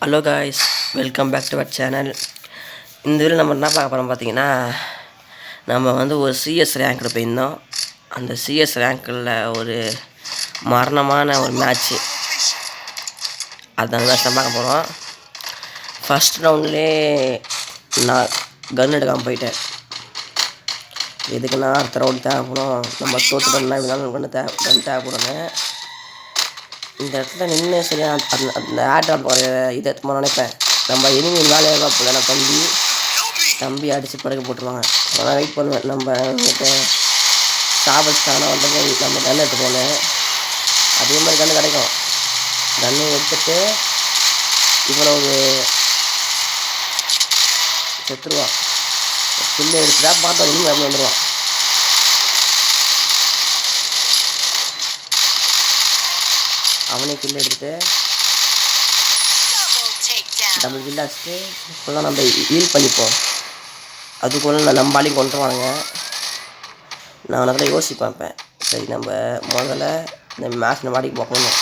Hello guys, welcome back to our channel. இந்த video நம்ம என்ன பார்க்க போகிறோம் பார்த்தீங்கன்னா, நம்ம வந்து ஒரு சிஎஸ் ரேங்க்கில் போயிருந்தோம். அந்த சிஎஸ் ரேங்க்கில் ஒரு மரணமான ஒரு மேட்ச்சு, அந்த மேட்ச் தான் பார்க்க போகிறோம். ஃபஸ்ட் ரவுண்ட்லேயே நான் கன் எடுக்காமல் போயிட்டேன். எதுக்குன்னா அடுத்த ரவுண்ட் தேவைப்படும், நம்ம தோற்றுட்டோம்னா இதனால கன் தேவைப்படணும். இந்த இடத்துல நின்று சரியா அந்த ஆட் இதை எடுத்து நினைப்பேன். நம்ம எனிமி மேலே போல நான் தம்பி அடித்து படுக்க போட்டுருவாங்க. அதெல்லாம் வெயிட் பண்ணுவேன். நம்ம சாப்பிட்டானா வந்து நம்ம கன் எடுத்து போனேன். அதே மாதிரி கன்று கிடைக்கும். கன்று எடுத்துட்டு இவ்வளவு செத்துருவான். கில்லை எடுத்துட்டா பார்த்தா இனிமே அப்படி வந்துடுவான். அவனே கில் எடுத்துட்டு டபுள் கில் அடிச்சுட்டு இப்போலாம் நம்ம ஹீல் பண்ணிப்போம். அதுக்குள்ள நம்ம ஆளையும் கொண்டுருவானுங்க. நான் அதில் யோசிப்பேன், சரி நம்ம முதல்ல இந்த மேட்ச் நம்ம அடிக்க போகணும்.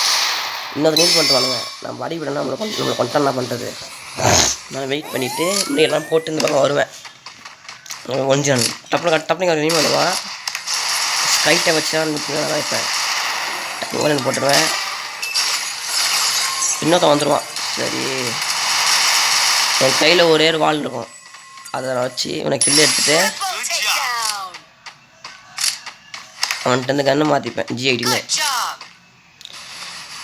இன்னொரு நீட் பண்ணிட்டுவானுங்க, நம்ம அடி விடணும். நம்மளை கொண்டா என்ன பண்ணுறது? நான் வெயிட் பண்ணிவிட்டு இப்படியெல்லாம் போட்டு இந்த பக்கம் வருவேன். கொஞ்சம் டப்புனு நீ பண்ணுவான். ஸ்ட்ரைட்டை வச்சு தான் வைப்பேன். டப்பு போட்டுருவேன். இன்னொருத்த வந்துடுவான். சரி, என் கையில் ஒரே ஒரு வால் இருக்கும், அதை நான் வச்சு இவனை கில்லு எடுத்துகிட்டு அவன்கிட்ட இந்த கன்று மாற்றிப்பேன். G18.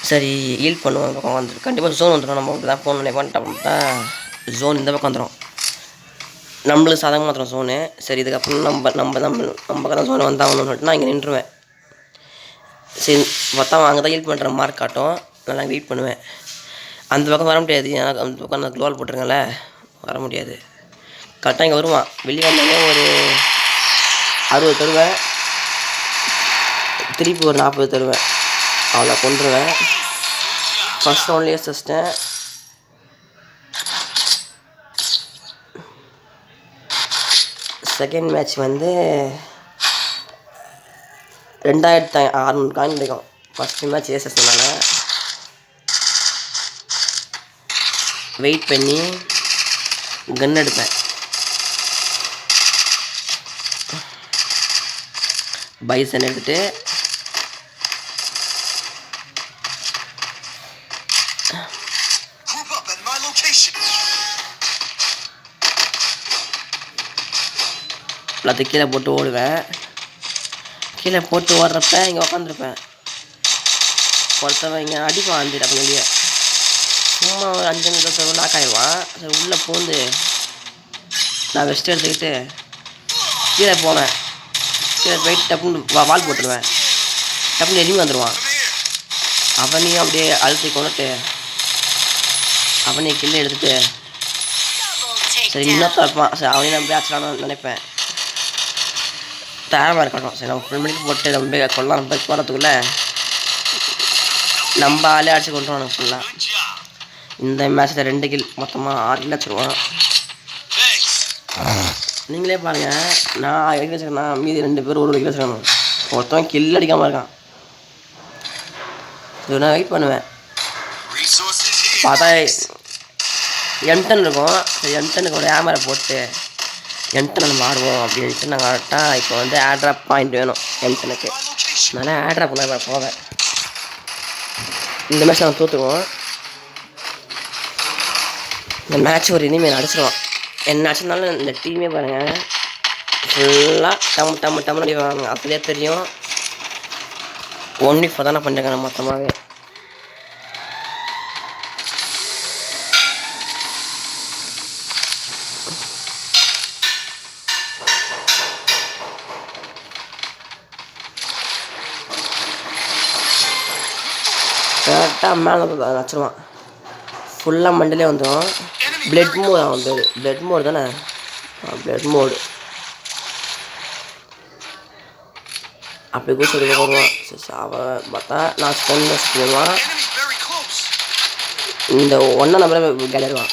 சரி, ஹீல் பண்ணுவான். பக்கம் வந்துடும். கண்டிப்பாக ஜோன் வந்துடும். நம்ம இப்படி தான் ஃபோன் பண்ணிட்டா ஜோன் இந்த பக்கம் வந்துடும். நம்மளுக்கு சாதகமாக மாத்திரம் ஜோனு. சரி, இதுக்கப்புறம் நம்ம தான் ஜோன் வந்தாகணும்னு சொல்லிட்டு நான் இங்கே நின்றுவேன். சரி, பார்த்தா அங்கே தான் ஹீல் பண்ணுற மார்க் காட்டும். நல்லா வெயிட் பண்ணுவேன். அந்த பக்கம் வர முடியாது, ஏன்னா அந்த பக்கம் நான் க்ளோவால் போட்டிருக்கேன்ல, வர முடியாது. கரெக்டாக இங்கே வருவான். வெளியே வந்தாலே ஒரு 60 தருவேன், திருப்பி ஒரு 40 தருவேன். அவ்வளோ கொண்டுருவேன். ஃபஸ்ட் ரவுண்ட்லேயே சிஸ்டேன். செகண்ட் மேட்ச் வந்து 2600 காயின் கிடைக்கும். ஃபஸ்ட்டு மேட்ச் ஏசஸ்னால வெயிட் பண்ணி கன் எடுப்பேன். பைசன் எடுத்துட்டு எல்லாத்தையும் கீழே போட்டு ஓடுவேன். கீழே போட்டு ஓடுறப்ப இங்கே உக்காந்துருப்பேன். ஒருத்தவன் இங்கே அடிப்பான். அந்த அப்போ வெளியே சும்மா ஒரு 5 நிமிஷம் லாக் ஆகிடுவான். சரி, உள்ளே பூந்து நான் வெஸ்ட் எடுத்துக்கிட்டு கீழே போனேன். கீழே போயிட்டு டப்புன்னு வால் போட்டுருவேன். டப்புன்னு எரிமி வந்துடுவான். அவனையும் அப்படியே அழுத்தி கொண்டுட்டு அவனையும் கில்லை எடுத்துகிட்டு சரி இன்னொருத்த இருப்பான். சரி, அவனையும் நான் பேச்சலான்னு நினைப்பேன். தரமாக இருக்கட்டும். சரி, நம்ம ஃபுல் மணிக்கு போட்டு நம்ம கொள்ளலாம். நம்ம போகிறதுக்குள்ளே நம்ம ஆளே அடிச்சு கொண்டு வாங்க ஃபுல்லாக. இந்த மேட்ச்சில் 2 கில், மொத்தமாக 6 கில் வச்சுருவோம். நீங்களே பாருங்கள், நான் 1 கில் வச்சுருக்கேன்னா மீதி 2 பேர் 1 கில் வச்சுருக்கணும். ஒருத்தவன் கில் அடிக்காமல் இருக்கான். இது நான் வெயிட் பண்ணுவேன். பார்த்தா M10 இருக்கும். சரி, M10க்கு ஒரு கேமரா போட்டு M10 நம்ம ஆடுவோம் அப்படின்ட்டு நாங்கள் கரெக்டாக இப்போ வந்து ஏர்ட்ராப் பாயிண்ட் வேணும் M10க்கு. அதனால் ஏர்ட்ராப் நான் போவேன். இந்த மேட்ச் நாங்கள் தோற்றுக்குவோம். இந்த மேட்ச் ஒரு இனிமேல் அடிச்சிடுவான். என்ன அடிச்சிருந்தாலும் இந்த டீமே பாருங்கள் ஃபுல்லாக டம்மு அடிவாங்க. அப்படியே தெரியும் 1v4 தானே பண்ணிருக்காங்க மொத்தமாகவே. கரெக்டாக மேலே வச்சுருவான். ஃபுல்லாக மண்டிலே வந்துடும். பிளட் மோட் அவன் பேர். பிளட் மோடு தானே? Blood mode. அப்படி கூட சொல்லி வருவான். அவன் பார்த்தா நான் ஸ்பெண்ட் சொல்லுவான். இந்த 1 நம்பரை கேடுவான்.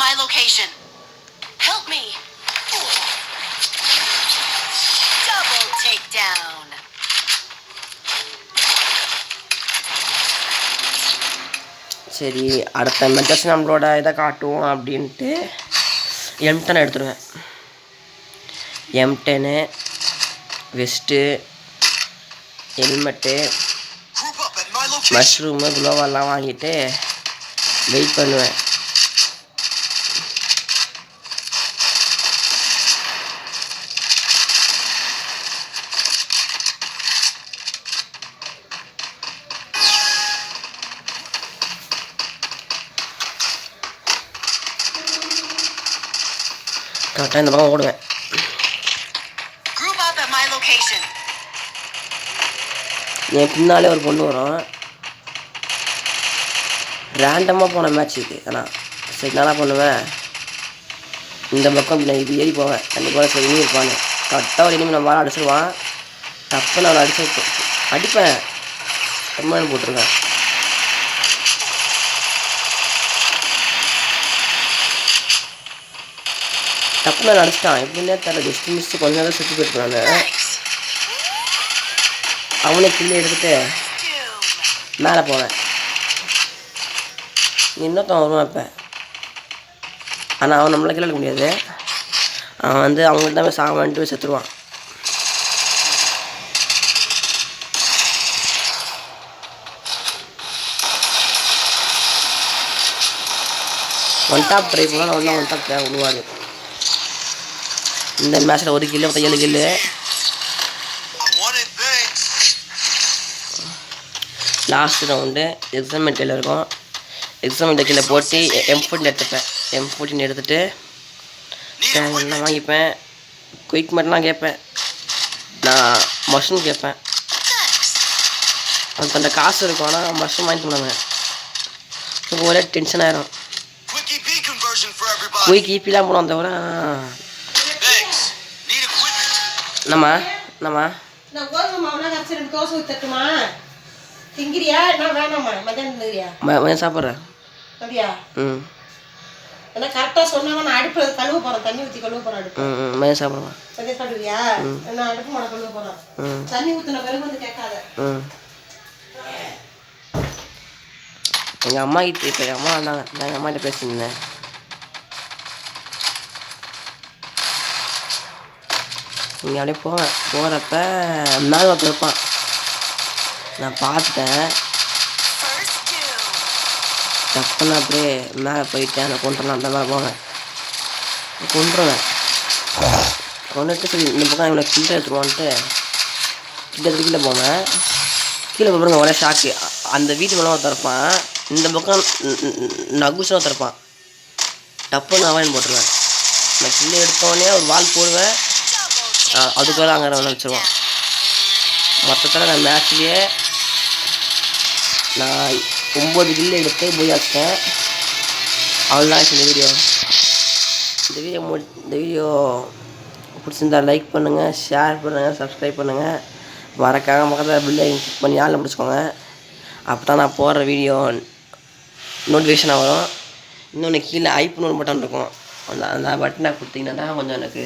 my location. Help me. Double takedown. சரி, அடுத்த மெத்தட்ஸ் நம்மளோட இதை காட்டுவோம் அப்படின்ட்டு M10 எடுத்துடுவேன். M10 வெஸ்ட்டு, ஹெல்மெட்டு, மஷ்ரூமு, குளோவெல்லாம் வாங்கிட்டு வெயிட் பண்ணுவேன். கரெக்டாக இந்த பக்கம் ஓடுவேன். என் பின்னாலே ஒரு பொண்ணு வரும். ரேண்டமாக போன மேட்ச் இது. ஆனால் சரி நல்லா பண்ணுவேன். இந்த பக்கம் நான் இது ஏறி போவேன். கண்டிப்பாக சரி இனி இருப்பாங்க. கரெக்டாக ஒரு இனிமேல் நம்ம வாழ அடிச்சிடுவான். தப்பு நான் அடிப்பேன். ரொம்ப போட்டிருக்கேன். தப்பு நான் அடிச்சிட்டான். எப்படின்னே தெரியல. ஜஸ்ட் மிஸ்ட்டு கொஞ்ச நேரம் சுற்றி போயிருக்கான். அவனே கிள்ளி எடுத்துகிட்டு மேலே போவேன். இன்னொருத்தன் வருவான் இப்போ. ஆனால் அவன் நம்மளை கீழே எடுக்க முடியாது. அவன் வந்து அவங்கள்ட்ட போய் சாமான்ட்டு போய் செத்துருவான். ஒன் டாப் ட்ரை பண்ணால் ஒன்றா ஒன் டாப் விடுவாரு. இந்த மேட்ச்சில் ஒரு கில்லு மொத்தம் 7 கில்லு. லாஸ்ட் ரவுண்டு எக்ஸாமெண்ட்டில் இருக்கும். எக்ஸாமெண்ட் கீழே போட்டு M14 எடுத்துப்பேன். M14 எடுத்துகிட்டு எல்லாம் வாங்கிப்பேன். குயிக் மட்டும்லாம் கேட்பேன். நான் மஷ்ரூம் கேட்பேன். அந்த காசு இருக்கும். ஆனால் மஷ்ரூம் வாங்கிட்டு போனாங்க. ஒரே டென்ஷன் ஆயிரும். குயிக் ஈபிலாம் போனோம் தவிர என்னம்மா மதியம் சாப்பிட்றேன். கரெக்டாக சொன்னாங்க. நான் அடுப்பு கழுவ போகிறேன். தண்ணி ஊற்றி கழுவ போகிறேன். மதியம் சாப்பிடுவேன். மதியம் சாப்பிடுவியா? நான் அடுப்பு மாட கழுவ போகிறேன். தண்ணி ஊற்றின பிறகு வந்து கேட்காத. எங்கள் அம்மா கிட்ட இப்போ எங்கள் அம்மா வந்தாங்க. நான் எங்கள் அம்மாகிட்ட பேசியிருந்தேன். இங்கே அப்படியே போகிறப்ப மேலே ஒருத்தர் இருப்பான். நான் பார்த்துட்டேன். டக்குன்னு அப்படியே மேலே போயிட்டேன். நான் கொண்டுறேன். அந்த மாதிரி போவேன். கொண்டுருவேன். கொண்டுட்டு சரி இந்த பக்கம் இவனை கிட்ட எடுத்துருவான்ட்டு கீழே போவேன். கீழே போகிறவங்க ஒரே ஷாக்கு. அந்த வீட்டுக்குள்ள ஒருத்தர் இருப்பான். இந்த பக்கம் நகுஷன் ஒருத்தர் இருப்பான். டப்புன்னு அவன் போட்டுருவேன். நான் கீழே எடுத்தோடனே ஒரு வால் போடுவேன். அதுக்குள்ள அங்கே வச்சுருவான். மொத்தத்தில் நான் மேட்ச்லேயே நான் 9 கில்லு எடுத்து போய் வச்சேன். அவ்வளோதான் இந்த வீடியோ பிடிச்சிருந்தா லைக் பண்ணுங்கள், ஷேர் பண்ணுங்கள், சப்ஸ்கிரைப் பண்ணுங்கள். மறக்காமல் பக்கத்தில் பில்லை கிளிக் பண்ணி ஆளில் முடிச்சுக்கோங்க. அப்போ தான் நான் போடுற வீடியோ நோட்டிஃபிகேஷனாக வரும். இன்னொன்று கீழே ஐப்னு ஒரு பட்டன் இருக்கும். அந்த பட்டனை கொடுத்தீங்கன்னா கொஞ்சம் எனக்கு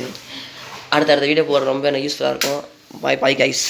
அடுத்த வீடியோ போடுற ரொம்ப எனக்கு யூஸ்ஃபுல்லாக இருக்கும். Bye guys.